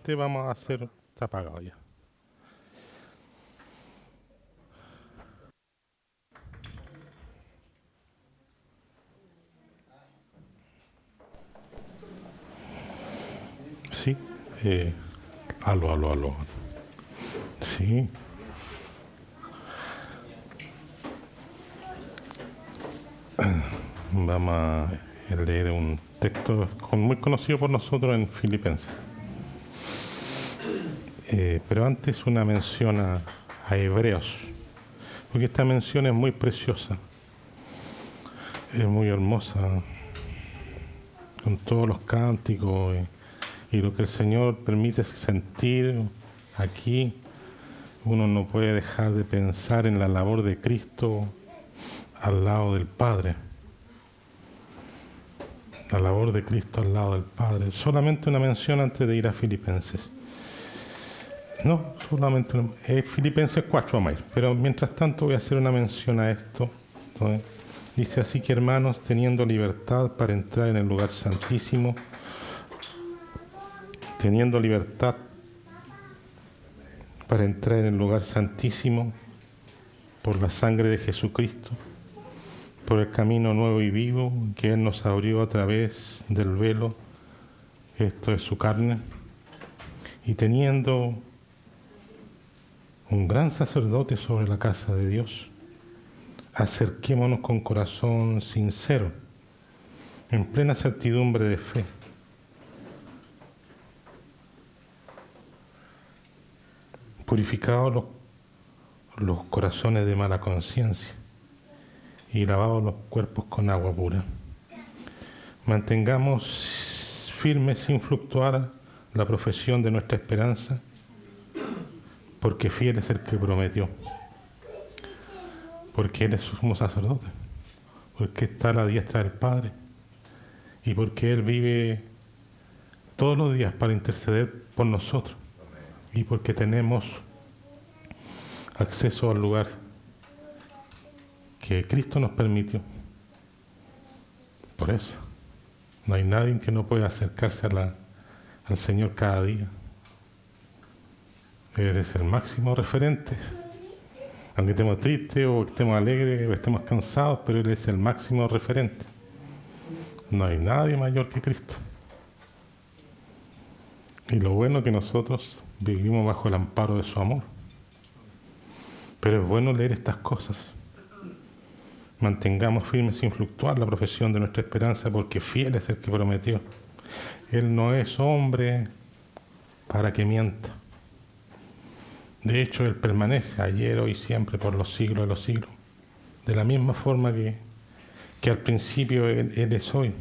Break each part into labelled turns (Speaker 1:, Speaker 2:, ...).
Speaker 1: nuevamente vamos a hacer... Está apagado ya. Sí. Aló. Sí. Vamos a leer un texto muy conocido por nosotros en Filipenses. Pero antes una mención a Hebreos, porque esta mención es muy preciosa, es muy hermosa, con todos los cánticos y lo que el Señor permite sentir aquí. Uno no puede dejar de pensar en la labor de Cristo al lado del Padre. La labor de Cristo al lado del Padre. Solamente una mención antes de ir a Filipenses. No, solamente Filipenses 4 vamos a ir. Pero mientras tanto voy a hacer una mención a esto. ¿No? Dice así que hermanos, teniendo libertad para entrar en el lugar santísimo, teniendo libertad para entrar en el lugar santísimo por la sangre de Jesucristo, por el camino nuevo y vivo que Él nos abrió a través del velo, esto es su carne, y teniendo un gran sacerdote sobre la casa de Dios, acerquémonos con corazón sincero, en plena certidumbre de fe, purificados los corazones de mala conciencia y lavados los cuerpos con agua pura. Mantengamos firme sin fluctuar la profesión de nuestra esperanza, porque fiel es el que prometió, porque Él es sumo sacerdote, porque está a la diestra del Padre y porque Él vive todos los días para interceder por nosotros y porque tenemos acceso al lugar que Cristo nos permitió. Por eso, no hay nadie que no pueda acercarse al Señor cada día. Él es el máximo referente. Aunque estemos tristes o estemos alegres o estemos cansados, pero Él es el máximo referente. No hay nadie mayor que Cristo. Y lo bueno es que nosotros vivimos bajo el amparo de su amor. Pero es bueno leer estas cosas. Mantengamos firme sin fluctuar la profesión de nuestra esperanza, porque fiel es el que prometió. Él no es hombre para que mienta. De hecho, Él permanece ayer, hoy, siempre, por los siglos de los siglos. De la misma forma que al principio Él es hoy.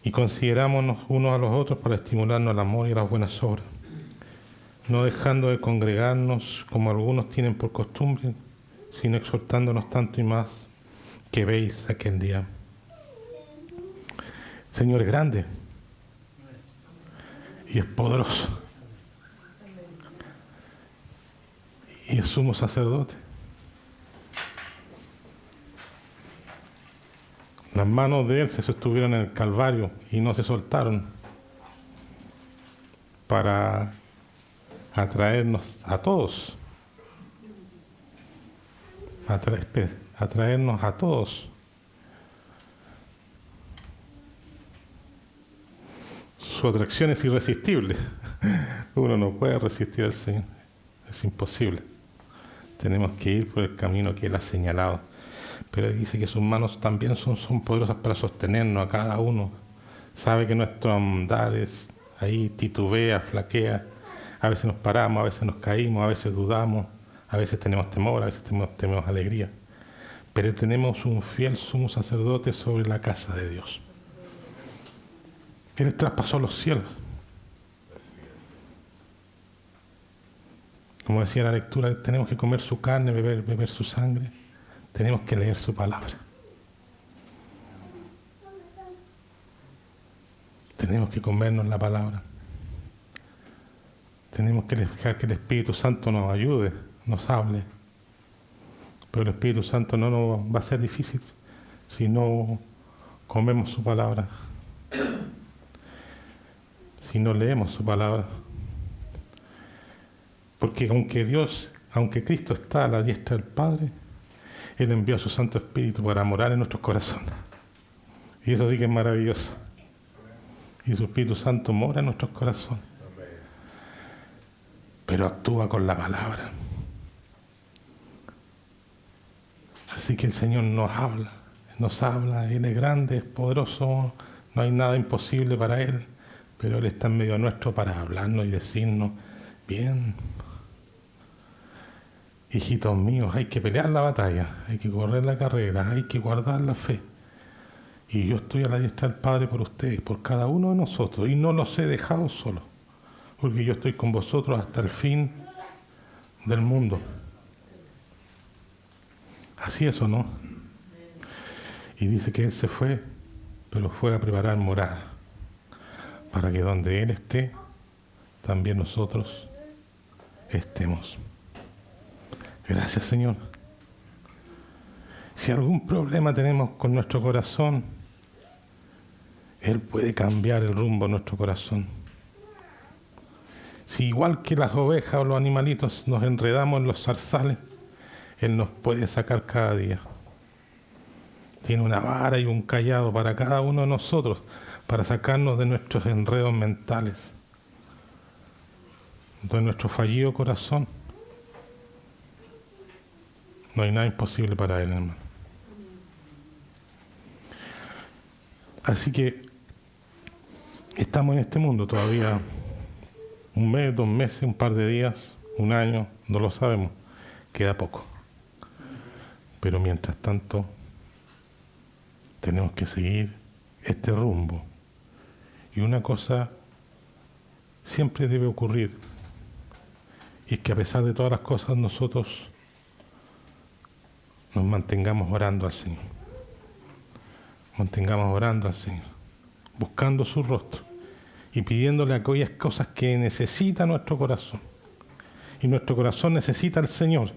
Speaker 1: Y considerámonos unos a los otros para estimularnos al amor y a las buenas obras, no dejando de congregarnos como algunos tienen por costumbre, sino exhortándonos tanto y más que veis aquel día. El Señor es grande y es poderoso y es sumo sacerdote. Las manos de Él se sostuvieron en el Calvario y no se soltaron para atraernos a todos, atraernos a todos. Su atracción es irresistible. Uno no puede resistir al Señor, es imposible. Tenemos que ir por el camino que Él ha señalado. Pero dice que sus manos también son poderosas para sostenernos a cada uno. Sabe que nuestro andar es ahí, titubea, flaquea. A veces nos paramos, a veces nos caímos, a veces dudamos, a veces tenemos temor, a veces tenemos alegría. Pero tenemos un fiel sumo sacerdote sobre la casa de Dios. Él traspasó los cielos. Como decía la lectura, tenemos que comer su carne, beber su sangre. Tenemos que leer su palabra. Tenemos que comernos la palabra. Tenemos que dejar que el Espíritu Santo nos ayude, nos hable. Pero el Espíritu Santo no nos va a ser difícil si no comemos su palabra. si no leemos su palabra. Porque aunque Cristo está a la diestra del Padre, Él envió a su Santo Espíritu para morar en nuestros corazones. Y eso sí que es maravilloso. Y su Espíritu Santo mora en nuestros corazones. Pero actúa con la palabra. Así que el Señor nos habla, Él es grande, es poderoso, no hay nada imposible para Él, pero Él está en medio nuestro para hablarnos y decirnos, bien, hijitos míos, hay que pelear la batalla, hay que correr la carrera, hay que guardar la fe. Y yo estoy a la diestra del Padre por ustedes, por cada uno de nosotros, y no los he dejado solos, porque yo estoy con vosotros hasta el fin del mundo. Así es o no. Y dice que Él se fue, pero fue a preparar morada, para que donde Él esté, también nosotros estemos. Gracias, Señor. Si algún problema tenemos con nuestro corazón, Él puede cambiar el rumbo de nuestro corazón. Si igual que las ovejas o los animalitos nos enredamos en los zarzales, Él nos puede sacar cada día. Tiene una vara y un cayado para cada uno de nosotros, para sacarnos de nuestros enredos mentales, de nuestro fallido corazón. No hay nada imposible para Él, hermano. Así que estamos en este mundo todavía un mes, 2 meses, un par de días, un año, no lo sabemos, queda poco. Pero mientras tanto, tenemos que seguir este rumbo. Y una cosa siempre debe ocurrir, y es que a pesar de todas las cosas nosotros nos mantengamos orando al Señor. Mantengamos orando al Señor, buscando su rostro y pidiéndole aquellas cosas que necesita nuestro corazón. Y nuestro corazón necesita al Señor,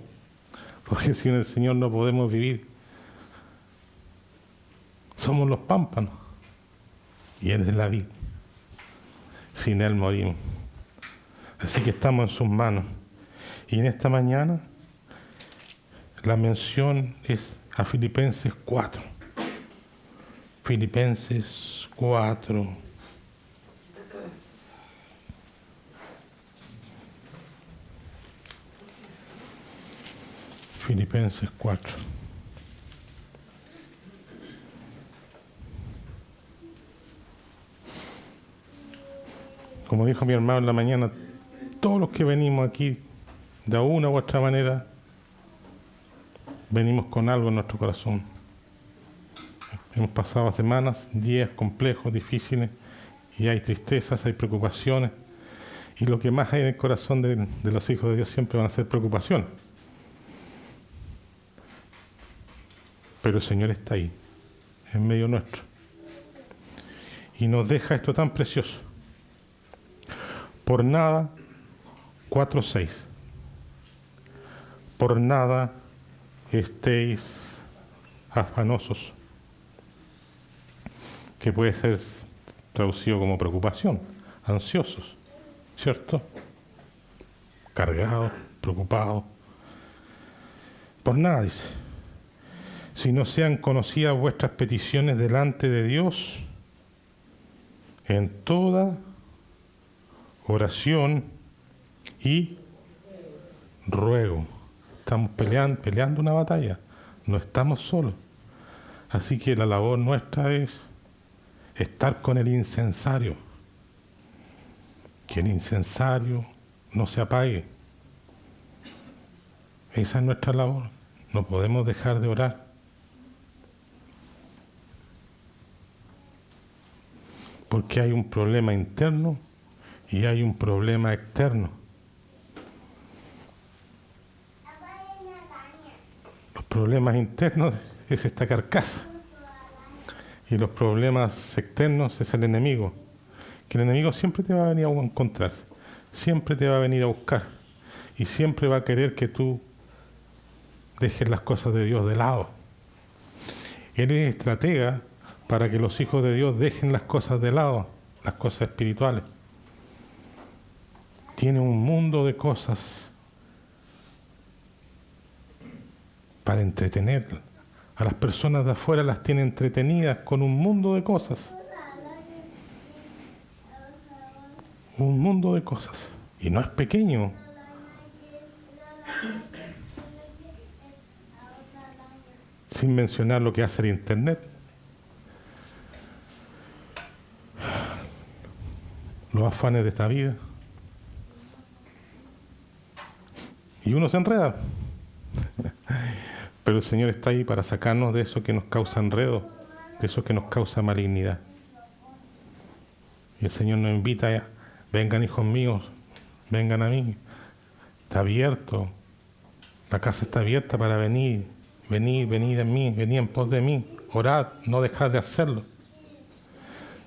Speaker 1: porque sin el Señor no podemos vivir. Somos los pámpanos y Él es la vid. Sin Él morimos. Así que estamos en sus manos. Y en esta mañana la mención es a Filipenses 4. Filipenses 4. Filipenses 4. Como dijo mi hermano en la mañana, todos los que venimos aquí, de una u otra manera, venimos con algo en nuestro corazón. Hemos pasado semanas, días complejos, difíciles, y hay tristezas, hay preocupaciones, y lo que más hay en el corazón de los hijos de Dios siempre van a ser preocupaciones. Pero el Señor está ahí, en medio nuestro, y nos deja esto tan precioso. Por nada, 4:6. Por nada estéis afanosos, que puede ser traducido como preocupación, ansiosos, ¿cierto? Cargados, preocupados. Por nada, dice, si no sean conocidas vuestras peticiones delante de Dios, en toda oración y ruego. Estamos peleando una batalla, no estamos solos. Así que la labor nuestra es estar con el incensario, que el incensario no se apague. Esa es nuestra labor, no podemos dejar de orar. Porque hay un problema interno y hay un problema externo. Los problemas internos es esta carcasa. Y los problemas externos es el enemigo. Que el enemigo siempre te va a venir a encontrar. Siempre te va a venir a buscar. Y siempre va a querer que tú dejes las cosas de Dios de lado. Él es estratega para que los hijos de Dios dejen las cosas de lado, las cosas espirituales. tiene un mundo de cosas para entretener. A las personas de afuera las tiene entretenidas con un mundo de cosas. Un mundo de cosas. Y no es pequeño. Sin mencionar lo que hace el Internet. Los afanes de esta vida. Y uno se enreda. Pero el Señor está ahí para sacarnos de eso que nos causa enredo, de eso que nos causa malignidad. Y el Señor nos invita a, vengan hijos míos, vengan a mí. Está abierto, la casa está abierta para venir, venid en mí, venid en pos de mí, orad, no dejad de hacerlo.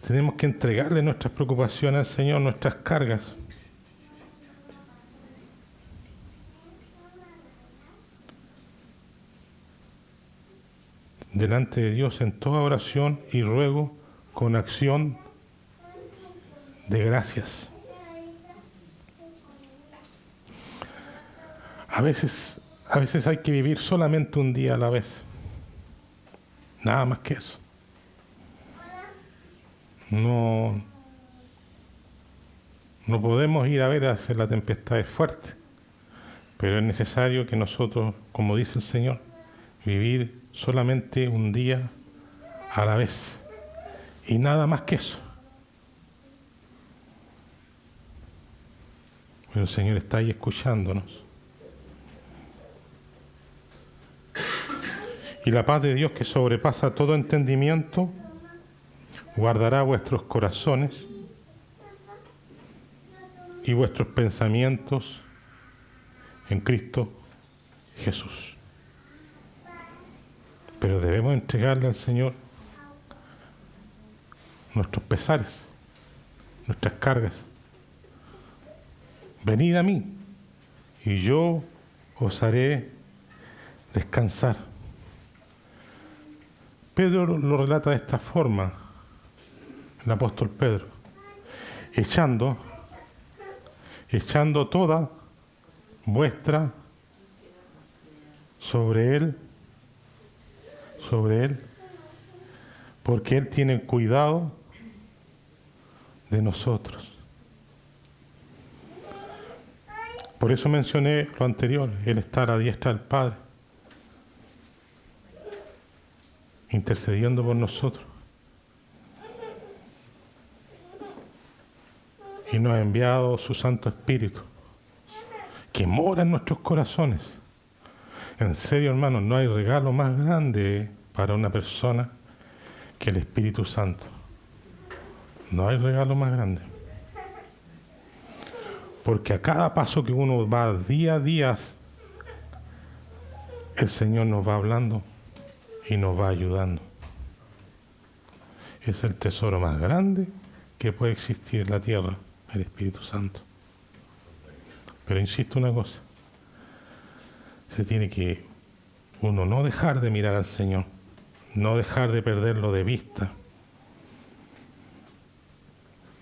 Speaker 1: Tenemos que entregarle nuestras preocupaciones al Señor, nuestras cargas. Delante de Dios en toda oración y ruego con acción de gracias. A veces hay que vivir solamente un día a la vez. Nada más que eso. No podemos ir a ver a hacer la tempestad fuerte, pero es necesario que nosotros, como dice el Señor, vivir solamente un día a la vez y nada más que eso. Pero el Señor está ahí escuchándonos. Y la paz de Dios, que sobrepasa todo entendimiento, guardará vuestros corazones y vuestros pensamientos en Cristo Jesús. Pero debemos entregarle al Señor nuestros pesares, nuestras cargas. Venid a mí y yo os haré descansar. Pedro lo relata de esta forma, el apóstol Pedro, echando toda vuestra sobre Él, porque Él tiene cuidado de nosotros. Por eso mencioné lo anterior, Él está a la diestra del Padre, intercediendo por nosotros. Y nos ha enviado su Santo Espíritu, que mora en nuestros corazones. En serio, hermanos, no hay regalo más grande para una persona que el Espíritu Santo. No hay regalo más grande. Porque a cada paso que uno va día a día, el Señor nos va hablando y nos va ayudando. Es el tesoro más grande que puede existir en la tierra, el Espíritu Santo. Pero insisto una cosa, se tiene que uno no dejar de mirar al Señor, no dejar de perderlo de vista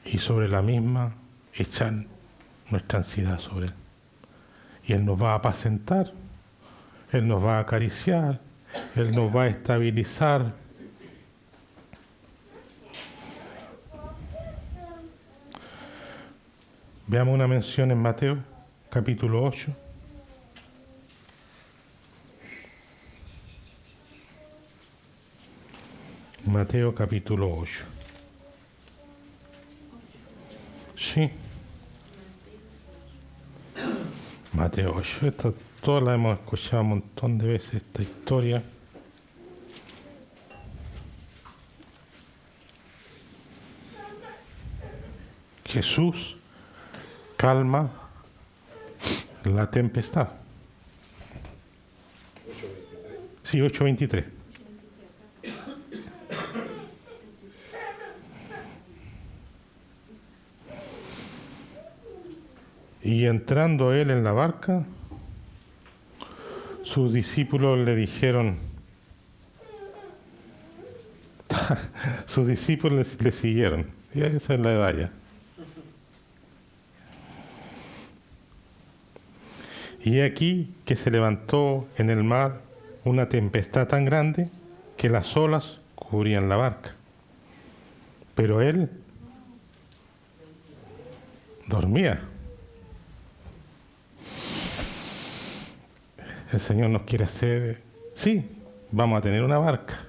Speaker 1: y sobre la misma echar nuestra ansiedad sobre Él. Y Él nos va a apacentar, Él nos va a acariciar, Él nos va a estabilizar. Veamos una mención en Mateo, capítulo 8. Mateo, capítulo 8. Sí. Mateo 8. Esta toda la hemos escuchado un montón de veces, esta historia. Jesús calma la tempestad. Sí, 8:23. Y entrando él en la barca, sus discípulos le dijeron, sus discípulos le siguieron. Y esa es la edad ya. Y aquí que se levantó en el mar una tempestad tan grande que las olas cubrían la barca. Pero él dormía. El Señor nos quiere hacer, sí, vamos a tener una barca,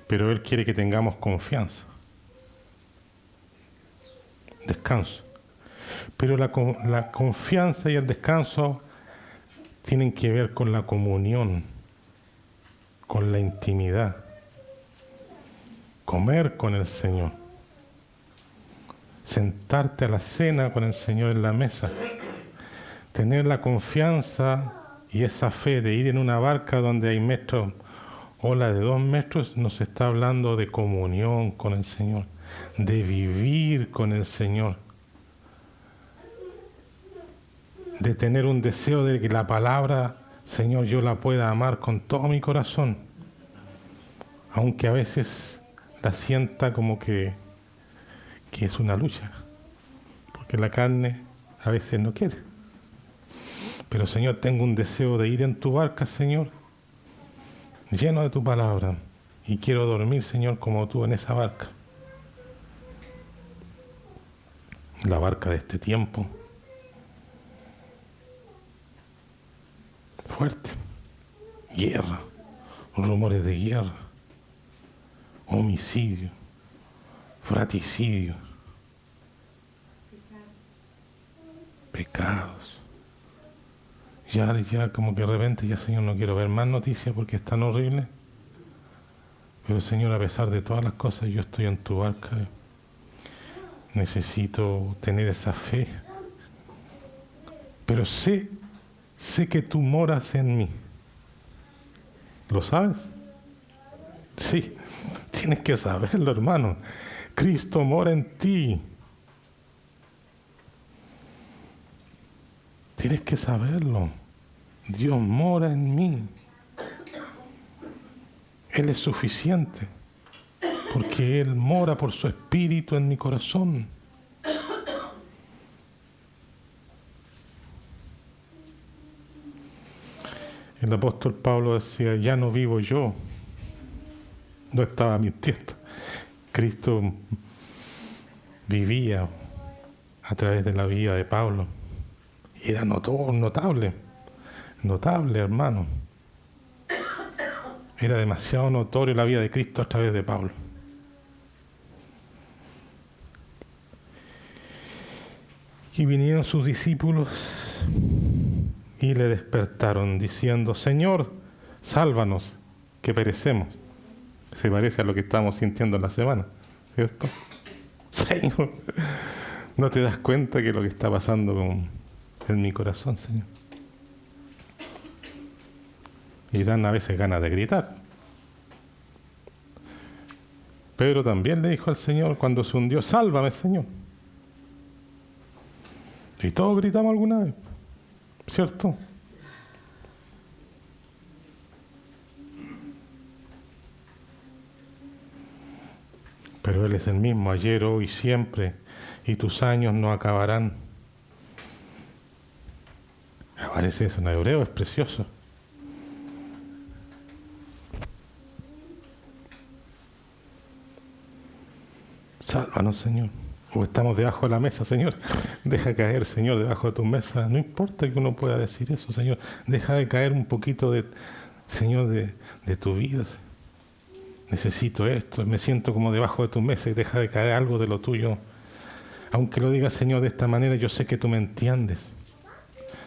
Speaker 1: pero Él quiere que tengamos confianza, descanso. Pero la confianza y el descanso tienen que ver con la comunión, con la intimidad, comer con el Señor, sentarte a la cena con el Señor en la mesa, tener la confianza y esa fe de ir en una barca donde hay metros, ola de 2 metros, nos está hablando de comunión con el Señor, de vivir con el Señor, de tener un deseo de que la palabra, Señor, yo la pueda amar con todo mi corazón, aunque a veces la sienta como que es una lucha, porque la carne a veces no quiere. Pero Señor, tengo un deseo de ir en tu barca, Señor, lleno de tu palabra, y quiero dormir, Señor, como tú en esa barca. La barca de este tiempo. Fuerte. Guerra. Rumores de guerra. Homicidio. Fratricidio. Pecados. Ya como que de repente, ya Señor, no quiero ver más noticias porque es tan horrible. Pero Señor, a pesar de todas las cosas, yo estoy en tu barca. Necesito tener esa fe. Pero sé que tú moras en mí. ¿Lo sabes? Sí, tienes que saberlo, hermano. Cristo mora en ti. Tienes que saberlo. Dios mora en mí. Él es suficiente, porque Él mora por su Espíritu en mi corazón. El apóstol Pablo decía, ya no vivo yo. No estaba mintiendo. Cristo vivía a través de la vida de Pablo. Y era notable, hermano. Era demasiado notorio la vida de Cristo a través de Pablo. Y vinieron sus discípulos y le despertaron diciendo, Señor, sálvanos, que perecemos. Se parece a lo que estamos sintiendo en la semana, ¿cierto? Señor, ¿no te das cuenta que lo que está pasando en mi corazón, Señor? Y dan a veces ganas de gritar. Pedro también le dijo al Señor cuando se hundió, sálvame, Señor. Y todos gritamos alguna vez, ¿cierto? Pero Él es el mismo ayer, hoy y siempre, y tus años no acabarán. Aparece eso en hebreo, es precioso. Sálvanos, Señor. O estamos debajo de la mesa, Señor. Deja caer, Señor, debajo de tu mesa. No importa que uno pueda decir eso, Señor. Deja de caer un poquito Señor, de tu vida. Necesito esto. Me siento como debajo de tu mesa y deja de caer algo de lo tuyo. Aunque lo digas, Señor, de esta manera, yo sé que tú me entiendes.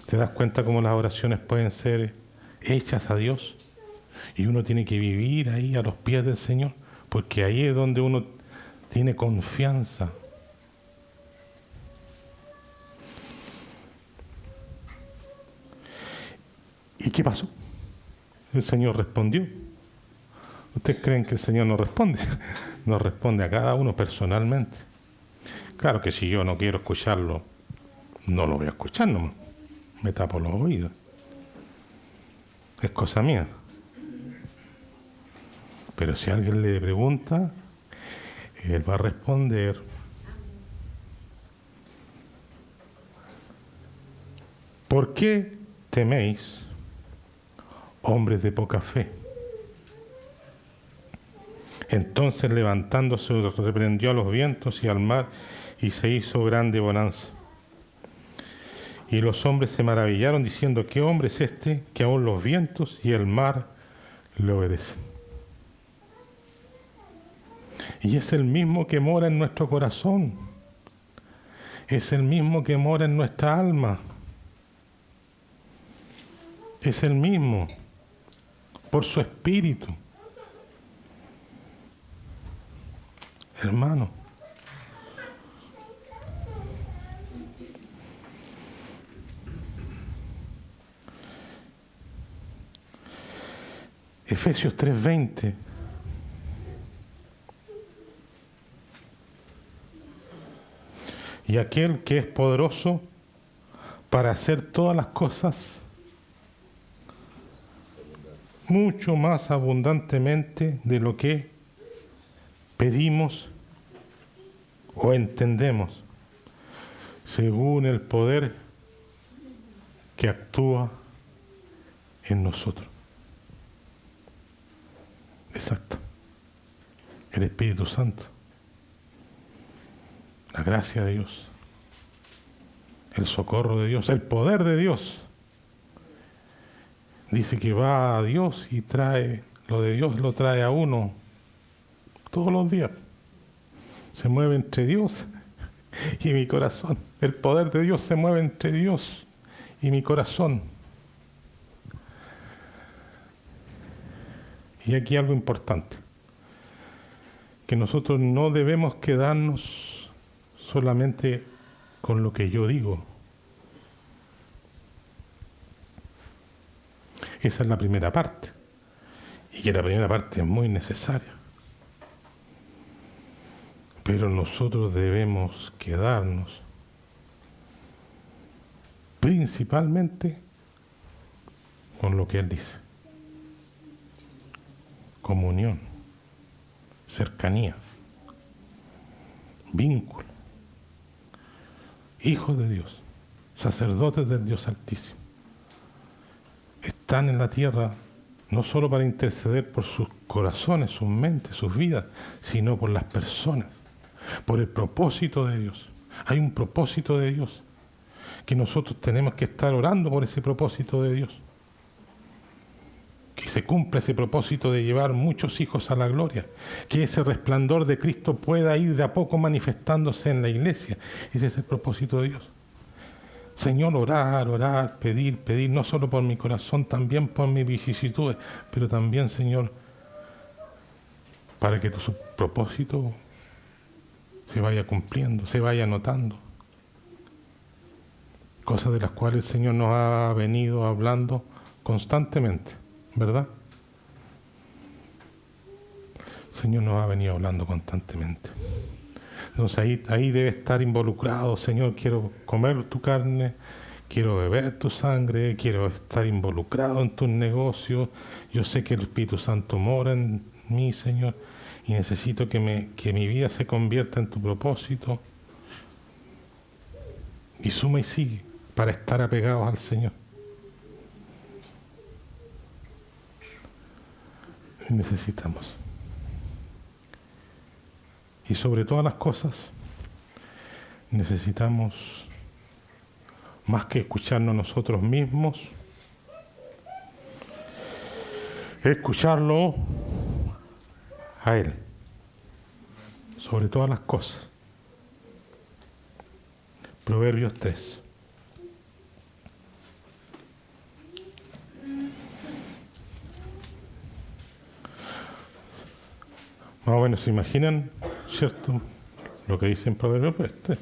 Speaker 1: ¿Te das cuenta cómo las oraciones pueden ser hechas a Dios? Y uno tiene que vivir ahí a los pies del Señor, porque ahí es donde uno tiene confianza. ¿Y qué pasó? El Señor respondió. ¿Ustedes creen que el Señor no responde? Nos responde a cada uno personalmente. Claro que si yo no quiero escucharlo, no lo voy a escuchar nomás. Me tapo los oídos. Es cosa mía. Pero si alguien le pregunta, Él va a responder. ¿Por qué teméis, hombres de poca fe? Entonces levantándose reprendió a los vientos y al mar, y se hizo grande bonanza. Y los hombres se maravillaron diciendo: ¿qué hombre es este que aún los vientos y el mar le obedecen? Y es el mismo que mora en nuestro corazón. Es el mismo que mora en nuestra alma. Es el mismo por su espíritu. Hermano, Efesios 3:20. Y aquel que es poderoso para hacer todas las cosas mucho más abundantemente de lo que pedimos o entendemos, según el poder que actúa en nosotros. Exacto. El Espíritu Santo. La gracia de Dios. El socorro de Dios. El poder de Dios. Dice que va a Dios y trae, lo de Dios lo trae a uno todos los días. Se mueve entre Dios y mi corazón. El poder de Dios se mueve entre Dios y mi corazón. Y aquí algo importante, que nosotros no debemos quedarnos solamente con lo que yo digo. Esa es la primera parte, y que la primera parte es muy necesaria. Pero nosotros debemos quedarnos principalmente con lo que Él dice. Comunión, cercanía, vínculo, hijos de Dios, sacerdotes del Dios Altísimo. Están en la tierra no solo para interceder por sus corazones, sus mentes, sus vidas, sino por las personas, por el propósito de Dios. Hay un propósito de Dios, que nosotros tenemos que estar orando por ese propósito de Dios. Que se cumpla ese propósito de llevar muchos hijos a la gloria, que ese resplandor de Cristo pueda ir de a poco manifestándose en la iglesia. Ese es el propósito de Dios. Señor, orar, pedir, no solo por mi corazón, también por mis vicisitudes, pero también, Señor, para que tu propósito se vaya cumpliendo, se vaya notando. Cosas de las cuales el Señor nos ha venido hablando constantemente, ¿verdad? El Señor nos ha venido hablando constantemente. Entonces ahí debe estar involucrado: Señor, quiero comer tu carne, quiero beber tu sangre, quiero estar involucrado en tus negocios. Yo sé que el Espíritu Santo mora en mí, Señor, y necesito que mi vida se convierta en tu propósito. Y suma y sigue para estar apegados al Señor. Y necesitamos. Y sobre todas las cosas, necesitamos, más que escucharnos nosotros mismos, escucharlo a Él, sobre todas las cosas. Proverbios 3. Más o menos se imaginan, ¿cierto?, lo que dice en Proverbios 3.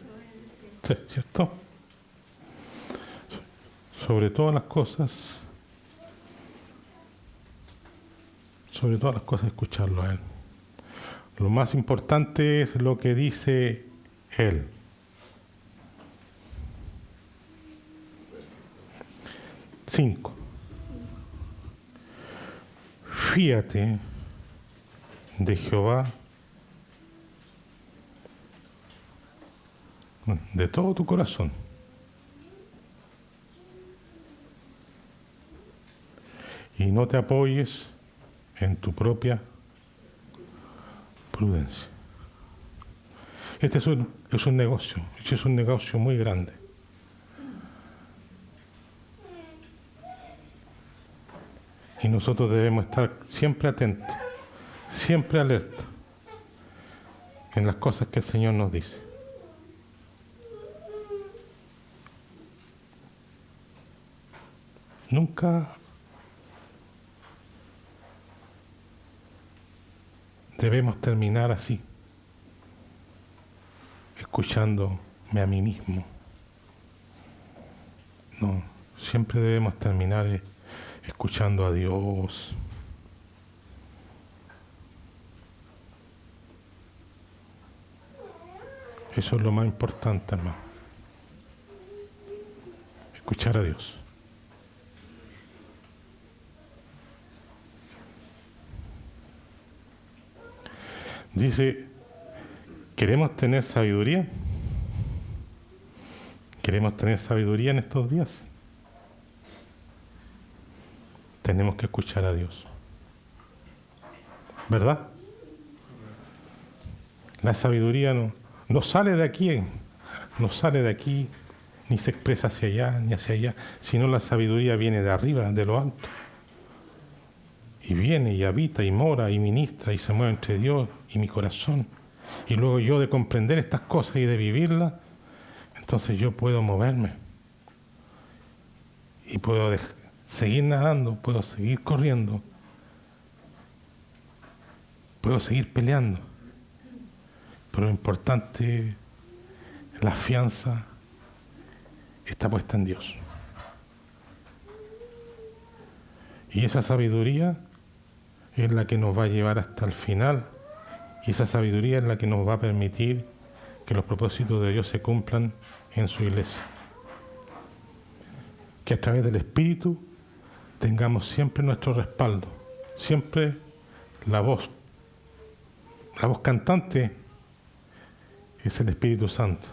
Speaker 1: Sí, ¿cierto? Sobre todas las cosas, escucharlo a Él. Lo más importante es lo que dice Él. Cinco. Fíate de Jehová de todo tu corazón y no te apoyes en tu propia prudencia. Este es un negocio muy grande. Y nosotros debemos estar siempre atentos, siempre alerta en las cosas que el Señor nos dice. Nunca debemos terminar así, escuchándome a mí mismo. No, siempre debemos terminar escuchando a Dios. Eso es lo más importante, hermano. Escuchar a Dios. Dice, ¿queremos tener sabiduría? ¿Queremos tener sabiduría en estos días? Tenemos que escuchar a Dios. ¿Verdad? La sabiduría no sale de aquí, ni se expresa hacia allá, ni hacia allá, sino la sabiduría viene de arriba, de lo alto. Y viene y habita y mora y ministra y se mueve entre Dios y mi corazón. Y luego yo de comprender estas cosas y de vivirlas, entonces yo puedo moverme. Y puedo seguir nadando, puedo seguir corriendo, puedo seguir peleando. Pero lo importante, la fianza está puesta en Dios. Y esa sabiduría es la que nos va a llevar hasta el final. Y esa sabiduría es la que nos va a permitir que los propósitos de Dios se cumplan en su iglesia. Que a través del Espíritu tengamos siempre nuestro respaldo. Siempre la voz cantante es el Espíritu Santo.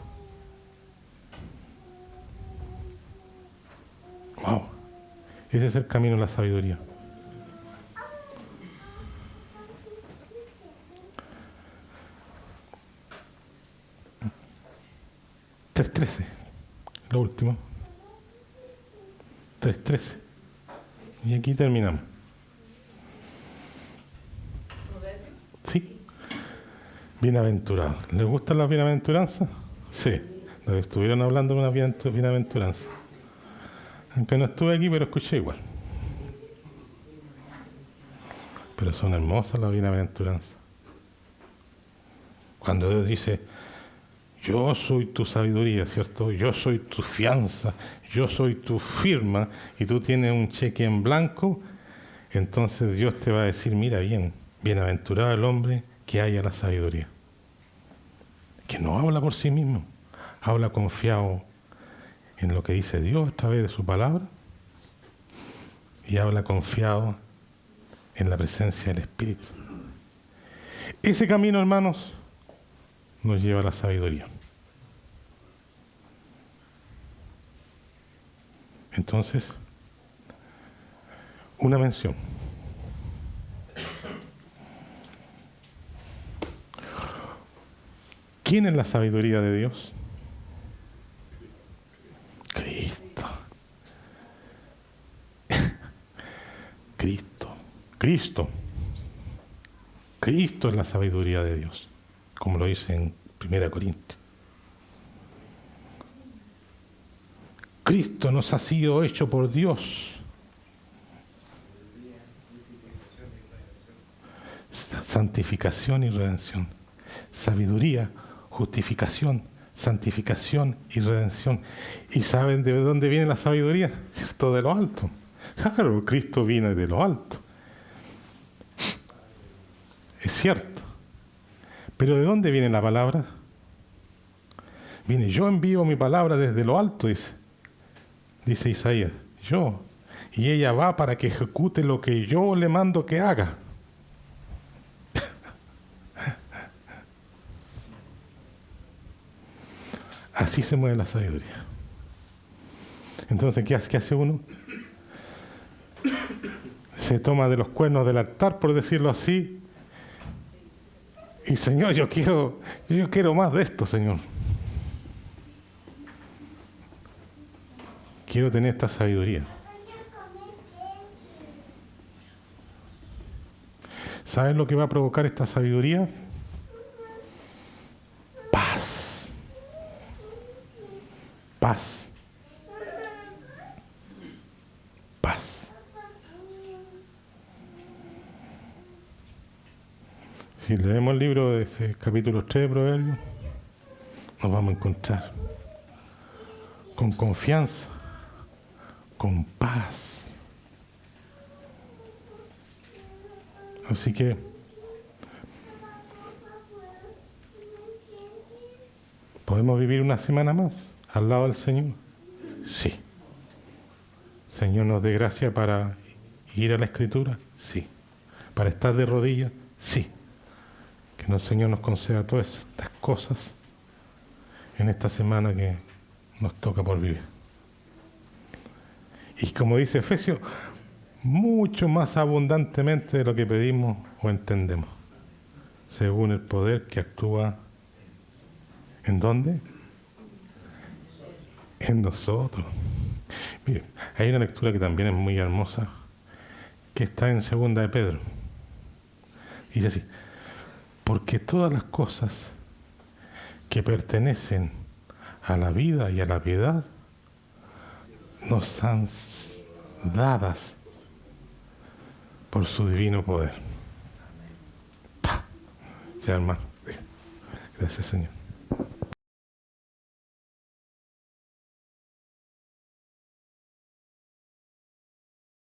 Speaker 1: ¡Wow! Ese es el camino de la sabiduría. $3.13, lo último. 3.13. Y aquí terminamos. Sí. Bienaventurado. ¿Les gustan las bienaventuranzas? Sí. Nos estuvieron hablando de una bienaventuranza. Aunque no estuve aquí, pero escuché igual. Pero son hermosas las bienaventuranzas. Cuando Dios dice, yo soy tu sabiduría, ¿cierto? Yo soy tu fianza, yo soy tu firma, y tú tienes un cheque en blanco, entonces Dios te va a decir, mira bien, bienaventurado el hombre que haya la sabiduría. Que no habla por sí mismo, habla confiado en lo que dice Dios a través de su palabra, y habla confiado en la presencia del Espíritu. Ese camino, hermanos, nos lleva a la sabiduría. Entonces, una mención. ¿Quién es la sabiduría de Dios? Cristo. Cristo. Cristo es la sabiduría de Dios, como lo dice en 1 Corintios. Cristo nos ha sido hecho por Dios. Santificación y redención. Sabiduría, justificación, santificación y redención. ¿Y saben de dónde viene la sabiduría? ¿Cierto? De lo alto. Claro, Cristo viene de lo alto. Es cierto. Pero ¿de dónde viene la palabra? Viene, yo envío mi palabra desde lo alto, dice Isaías. Yo. Y ella va para que ejecute lo que yo le mando que haga. Así se mueve la sabiduría. Entonces, ¿qué hace uno? se toma de los cuernos del altar, por decirlo así. Y Señor, yo quiero más de esto, Señor. Quiero tener esta sabiduría. ¿Sabes lo que va a provocar esta sabiduría? Paz. Paz. Paz. Si leemos el libro de ese capítulo 3 de Proverbios, nos vamos a encontrar con confianza, con paz. Así que ¿podemos vivir una semana más al lado del Señor? Sí. Señor nos dé gracia para ir a la Escritura, sí. Para estar de rodillas, sí. Que el Señor nos conceda todas estas cosas en esta semana que nos toca por vivir. Y como dice Efesios, mucho más abundantemente de lo que pedimos o entendemos, según el poder que actúa. ¿En dónde? En nosotros. Mire, hay una lectura que también es muy hermosa, que está en 2 de Pedro. Dice así: porque todas las cosas que pertenecen a la vida y a la piedad nos han dadas por su divino poder. ¡Pah! Ya, hermano. Gracias, Señor.